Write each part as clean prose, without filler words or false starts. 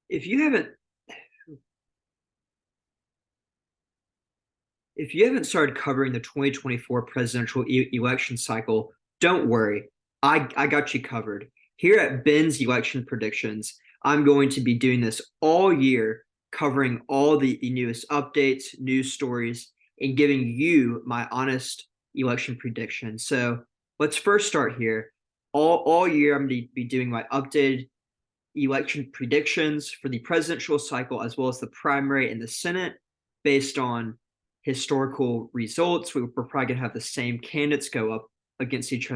If you haven't if you haven't started covering the 2024 presidential election cycle, don't worry. I got you covered. Here at Ben's Election Predictions, I'm going to be doing this all year, covering all the newest updates, news stories, and giving you my honest election predictions. So let's first start here. All year, I'm going to be doing my updated election predictions for the presidential cycle as well as the primary and the Senate based on historical results. We're probably going to have the same candidates go up against each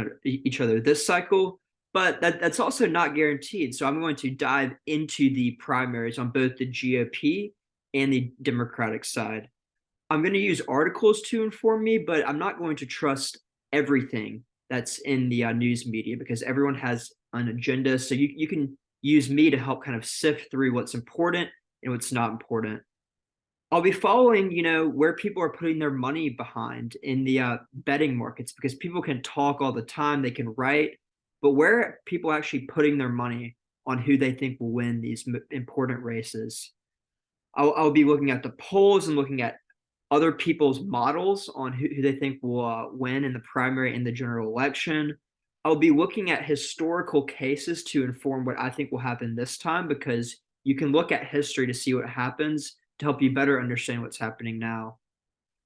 other this cycle, but that's also not guaranteed. So I'm going to dive into the primaries on both the GOP and the Democratic side. I'm going to use articles to inform me, but I'm not going to trust everything that's in the news media because everyone has an agenda. So you can use me to help kind of sift through what's important and what's not important. I'll be following, where people are putting their money behind in the betting markets because people can talk all the time, they can write, but where are people actually putting their money on who they think will win these important races? I'll be looking at the polls and looking at other people's models on who they think will win in the primary and the general election. I'll be looking at historical cases to inform what I think will happen this time because you can look at history to see what happens to help you better understand what's happening now.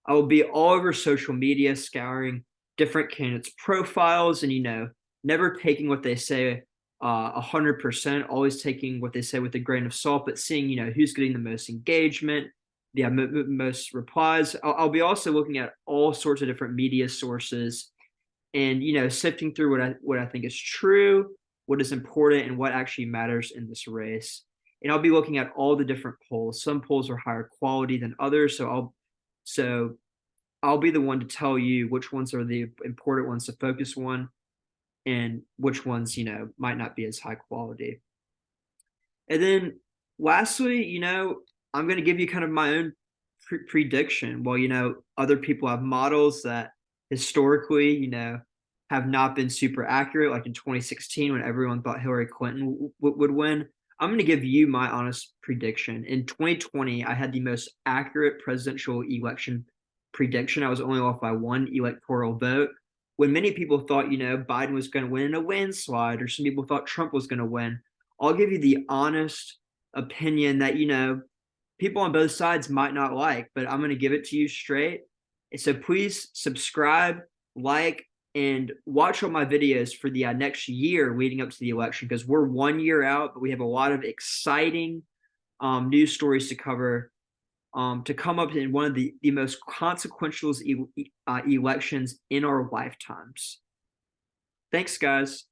I will be all over social media, scouring different candidates' profiles and, never taking what they say 100%, always taking what they say with a grain of salt, but seeing, who's getting the most engagement, the most replies. I'll be also looking at all sorts of different media sources and, sifting through what I think is true, what is important, and what actually matters in this race. And I'll be looking at all the different polls. Some polls are higher quality than others, so I'll be the one to tell you which ones are the important ones to focus on and which ones, might not be as high quality. And then lastly, I'm going to give you kind of my own prediction. Well, other people have models that historically, have not been super accurate, like in 2016 when everyone thought Hillary Clinton would win. I'm going to give you my honest prediction. In 2020, I had the most accurate presidential election prediction. I was only off by one electoral vote. When many people thought, Biden was going to win in a landslide, or some people thought Trump was going to win, I'll give you the honest opinion that, people on both sides might not like, but I'm going to give it to you straight. So please subscribe, like, and watch all my videos for the next year leading up to the election because we're 1 year out, but we have a lot of exciting news stories to cover to come up in one of the most consequential elections in our lifetimes. Thanks, guys.